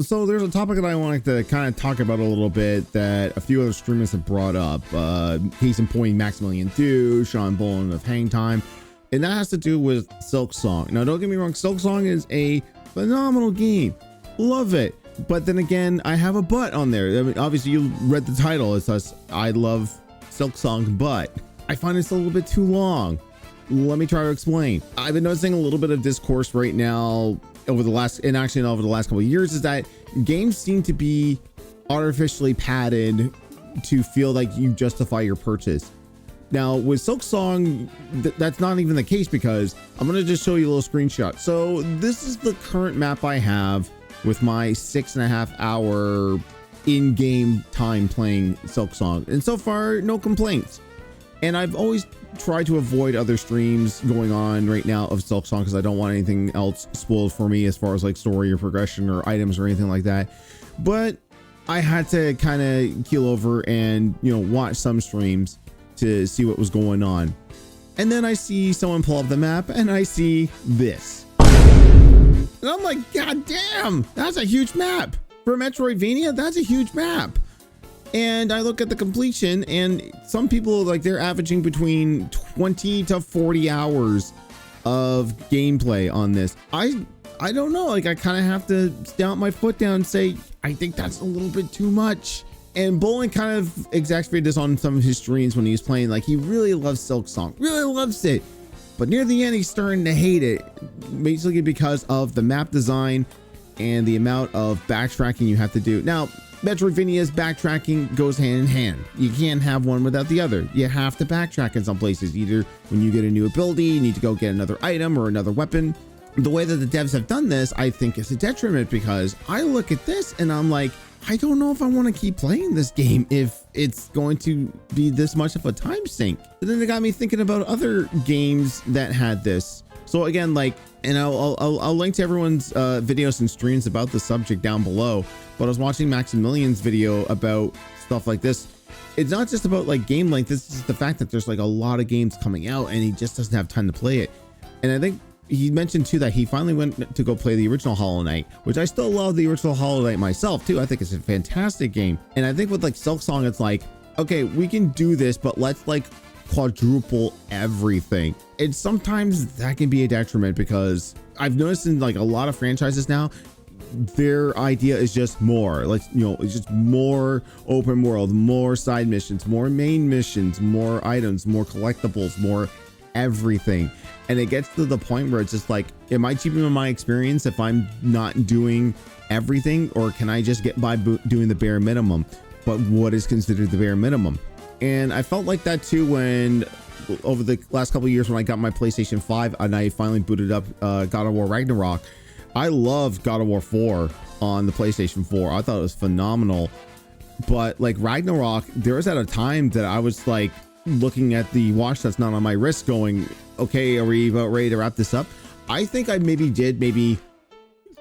So there's a topic that I wanted to kind of talk about a little bit that a few other streamers have brought up. Case in point, Maximilian Do, Sean Bolin of Hang Time, and that has to do with Silksong. Now, don't get me wrong, Silksong is a phenomenal game. Love it. But then again, I have a but on there. I mean, obviously you read the title. It says, I love Silksong, but I find it's a little bit too long. Let me try to explain. I've been noticing a little bit of discourse right now over the last couple of years is that games seem to be artificially padded to feel like you justify your purchase. Now with Silksong, that's not even the case, because I'm going to just show you a little screenshot. So this is the current map I have with my 6.5 hour in-game time playing Silksong, and so far no complaints. And I've always tried to avoid other streams going on right now of Silksong because I don't want anything else spoiled for me as far as like story or progression or items or anything like that. But I had to kind of keel over and, you know, watch some streams to see what was going on. And then I see someone pull up the map and I see this. And I'm like, God damn, that's a huge map. For Metroidvania, that's a huge map. And I look at the completion, and some people, like, they're averaging between 20 to 40 hours of gameplay on this. I don't know, like, I kind of have to stamp my foot down and say, I think that's a little bit too much. And Bolin kind of exacerbated this on some of his streams when he was playing. Like, he really loves Silksong, really loves it. But near the end, he's starting to hate it, basically because of the map design and the amount of backtracking you have to do. Now, Metroidvania's backtracking goes hand in hand. You can't have one without the other. You have to backtrack in some places. Either when you get a new ability, you need to go get another item or another weapon. The way that the devs have done this, I think, is a detriment, because I look at this and I'm like, I don't know if I want to keep playing this game if it's going to be this much of a time sink. And then it got me thinking about other games that had this. So again, like, and I'll link to everyone's videos and streams about the subject down below. But I was watching Maximilian's video about stuff like this. It's not just about like game length. It's just the fact that there's like a lot of games coming out and he just doesn't have time to play it. And I think he mentioned too that he finally went to go play the original Hollow Knight, which I still love the original Hollow Knight myself too. I think it's a fantastic game. And I think with like Silksong, it's like, okay, we can do this, but let's like quadruple everything. And sometimes that can be a detriment, because I've noticed in like a lot of franchises now, their idea is just more, like, you know, it's just more open world, more side missions, more main missions, more items, more collectibles, more everything. And it gets to the point where it's just like, am I cheapening my experience if I'm not doing everything, or can I just get by doing the bare minimum? But what is considered the bare minimum? And I felt like that too when over the last couple of years when I got my PlayStation 5 and I finally booted up God of War Ragnarok. I loved God of War 4 on the PlayStation 4. I thought it was phenomenal. But like Ragnarok, there was at a time that I was like looking at the watch that's not on my wrist going, okay, are we about ready to wrap this up? I think I did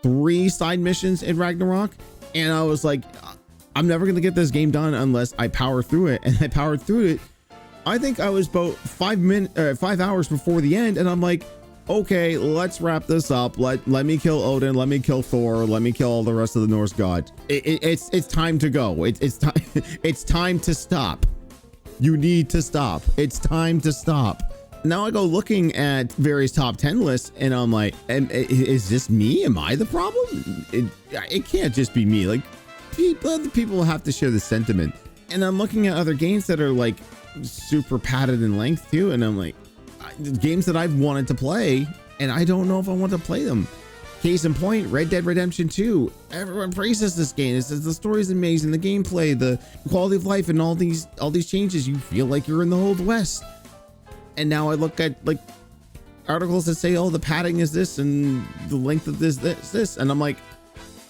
3 side missions in Ragnarok. And I was like, I'm never going to get this game done unless I power through it. And I powered through it. I think I was about 5 hours before the end. And I'm like, okay, let's wrap this up. Let me kill Odin. Let me kill Thor. Let me kill all the rest of the Norse gods. It's time to go. It's time. It's time to stop. You need to stop. It's time to stop. Now I go looking at various top 10 lists and I'm like, is this me? Am I the problem? It can't just be me. Like, other people have to share the sentiment. And I'm looking at other games that are like super padded in length too. And I'm like, games that I've wanted to play and I don't know if I want to play them. Case in point, Red Dead Redemption 2. Everyone praises this game. It says the story is amazing, the gameplay, the quality of life, and all these changes. You feel like you're in the Old West. And now I look at like articles that say, oh, the padding is this and the length of this, and I'm like,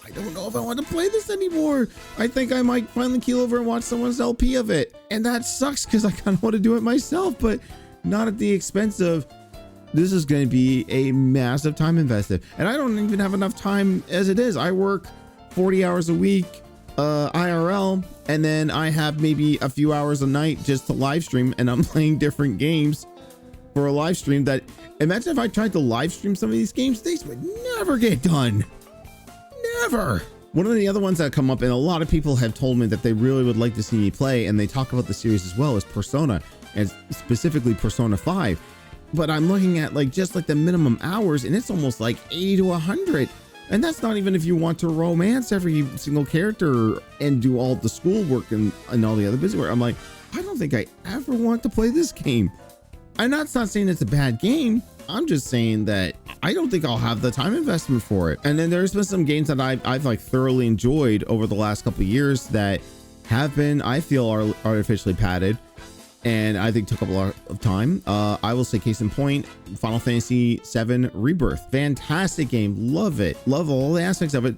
I don't know if I want to play this anymore. I think I might finally keel over and watch someone's LP of it. And that sucks because I kind of want to do it myself, but not at the expense of, this is going to be a massive time invested. And I don't even have enough time as it is. I work 40 hours a week, IRL, and then I have maybe a few hours a night just to live stream, and I'm playing different games for a live stream that, imagine if I tried to live stream some of these games, these would never get done. Never. One of the other ones that come up, and a lot of people have told me that they really would like to see me play, and they talk about the series as well, is Persona, and specifically Persona 5. But I'm looking at like just like the minimum hours, and it's almost like 80 to 100. And that's not even if you want to romance every single character and do all the schoolwork and all the other busy work. I'm like, I don't think I ever want to play this game. I'm not saying it's a bad game. I'm just saying that I don't think I'll have the time investment for it. And then there's been some games that I've like thoroughly enjoyed over the last couple of years that have been, I feel, are artificially padded, and I think took up a lot of time. I will say case in point, Final Fantasy VII Rebirth. Fantastic game. Love it. Love all the aspects of it.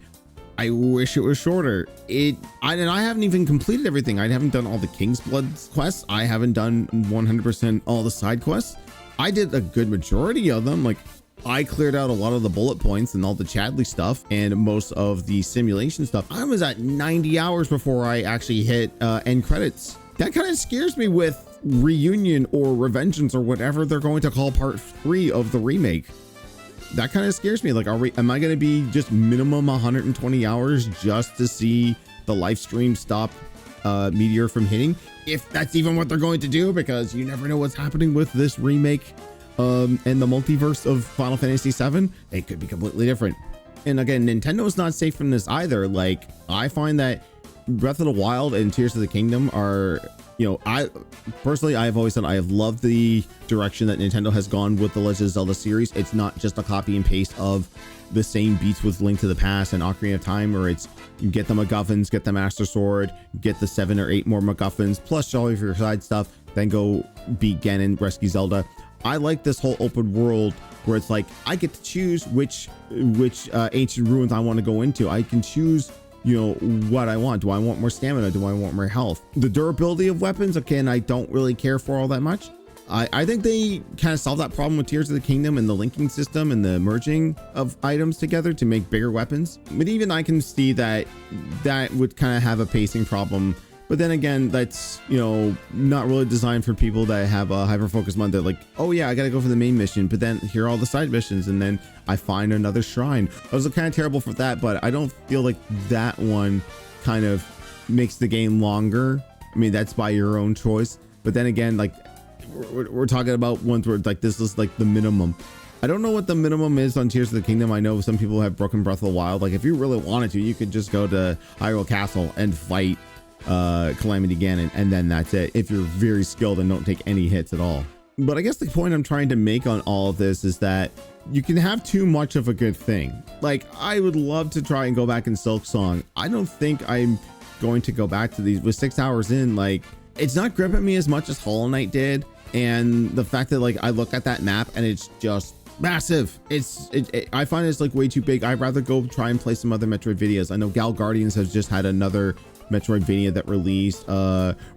I wish it was shorter. I haven't even completed everything. I haven't done all the King's Blood quests. I haven't done 100% all the side quests. I did a good majority of them. Like, I cleared out a lot of the bullet points and all the Chadley stuff and most of the simulation stuff. I was at 90 hours before I actually hit end credits. That kind of scares me with Reunion or Revengeance or whatever they're going to call part 3 of the remake. That kind of scares me. Like, am I going to be just minimum 120 hours just to see the live stream stop Meteor from hitting? If that's even what they're going to do, because you never know what's happening with this remake and the multiverse of Final Fantasy VII. It could be completely different. And again, Nintendo's not safe from this either. Like, I find that Breath of the Wild and Tears of the Kingdom are, you know, I personally, I've always said I have loved the direction that Nintendo has gone with the Legend of Zelda series. It's not just a copy and paste of the same beats with Link to the Past and Ocarina of Time, where it's get the MacGuffins, get the Master Sword, get the 7 or 8 more MacGuffins, plus all of your side stuff, then go beat Ganon, rescue Zelda. I like this whole open world where it's like I get to choose which ancient ruins I want to go into. I can choose, you know, what I want. Do I want more stamina? Do I want more health? The durability of weapons, okay, and I don't really care for all that much. I think they kind of solved that problem with Tears of the Kingdom and the linking system and the merging of items together to make bigger weapons. But even I can see that would kind of have a pacing problem. But then again, that's, you know, not really designed for people that have a hyper-focused mind. They're like, oh yeah, I gotta go for the main mission, but then here are all the side missions, and then I find another shrine. I was kind of terrible for that, but I don't feel like that one kind of makes the game longer. I mean, that's by your own choice. But then again, like, we're talking about ones where like this is like the minimum. I don't know what the minimum is on Tears of the Kingdom. I know some people have broken Breath of the Wild. Like, if you really wanted to, you could just go to Hyrule Castle and fight Calamity Ganon, and then that's it, if you're very skilled and don't take any hits at all. But I guess the point I'm trying to make on all of this is that you can have too much of a good thing. Like, I would love to try and go back in Silksong. I don't think I'm going to go back to these with 6 hours in. Like, it's not gripping me as much as Hollow Knight did. And the fact that, like, I look at that map and it's just massive. I find it's like way too big. I'd rather go try and play some other Metroidvanias. I know Gal Guardians has just had another Metroidvania that released,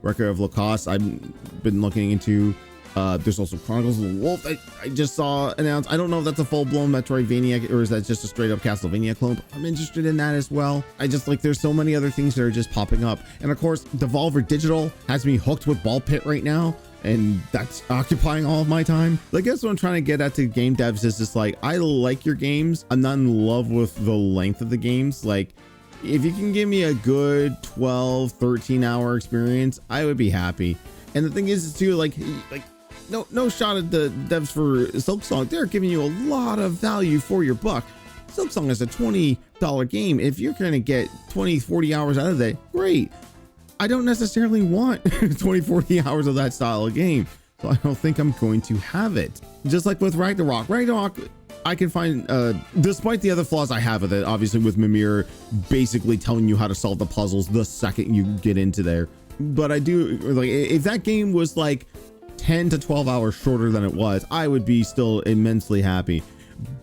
Record of Lacoste. I've been looking into, there's also Chronicles of the Wolf I just saw announced. I don't know if that's a full-blown Metroidvania or is that just a straight up Castlevania clone, but I'm interested in that as well. I just, like, there's so many other things that are just popping up. And of course, Devolver Digital has me hooked with Ball Pit right now, and that's occupying all of my time. I guess what I'm trying to get at to game devs is just like, I like your games. I'm not in love with the length of the games. Like, if you can give me a good 12, 13 hour experience, I would be happy. And the thing is too, like no shot at the devs for Silksong. They're giving you a lot of value for your buck. Silksong is a $20 game. If you're going to get 20, 40 hours out of that, great. I don't necessarily want 20, 40 hours of that style of game. So I don't think I'm going to have it. Just like with Ragnarok, I can find, despite the other flaws I have with it, obviously with Mimir basically telling you how to solve the puzzles the second you get into there. But I do, like, if that game was like 10 to 12 hours shorter than it was, I would be still immensely happy.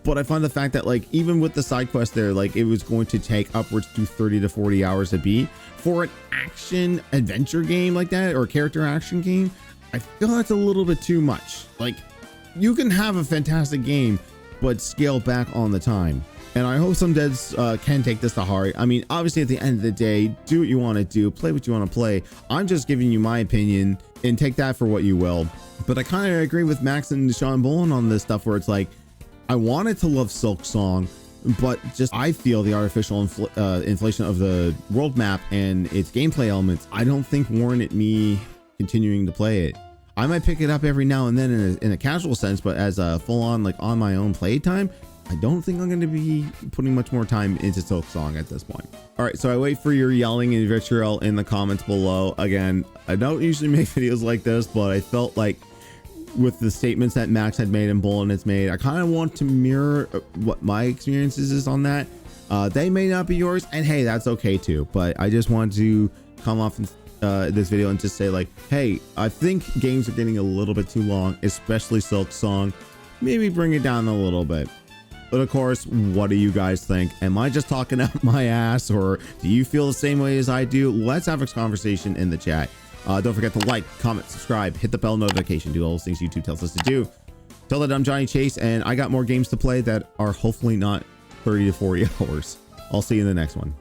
But I find the fact that, like, even with the side quest there, like, it was going to take upwards to 30 to 40 hours to beat for an action adventure game like that, or character action game. I feel that's a little bit too much. Like, you can have a fantastic game, but scale back on the time. And I hope some devs can take this to heart. I mean, obviously at the end of the day, do what you want to do, play what you want to play. I'm just giving you my opinion and take that for what you will. But I kind of agree with Max and Sean Bolin on this stuff where it's like, I wanted to love Silksong, but just I feel the artificial inflation of the world map and its gameplay elements, I don't think warranted me continuing to play it. I might pick it up every now and then in a casual sense, but as a full-on, like, on my own playtime, I don't think I'm going to be putting much more time into Silksong at this point. All right, so I wait for your yelling and vitriol in the comments below. Again, I don't usually make videos like this, but I felt like with the statements that Max had made and Bullen has made, I kind of want to mirror what my experiences is on that. They may not be yours, and hey, that's okay too. But I just want to come off this video and just say, like, hey, I think games are getting a little bit too long, especially Silksong. Maybe bring it down a little bit. But of course, what do you guys think? Am I just talking out my ass, or do you feel the same way as I do? Let's have a conversation in the chat. Don't forget to like, comment, subscribe, hit the bell notification, do all those things YouTube tells us to do. Till then, I'm Johnny Chase, and I got more games to play that are hopefully not 30 to 40 hours. I'll see you in the next one.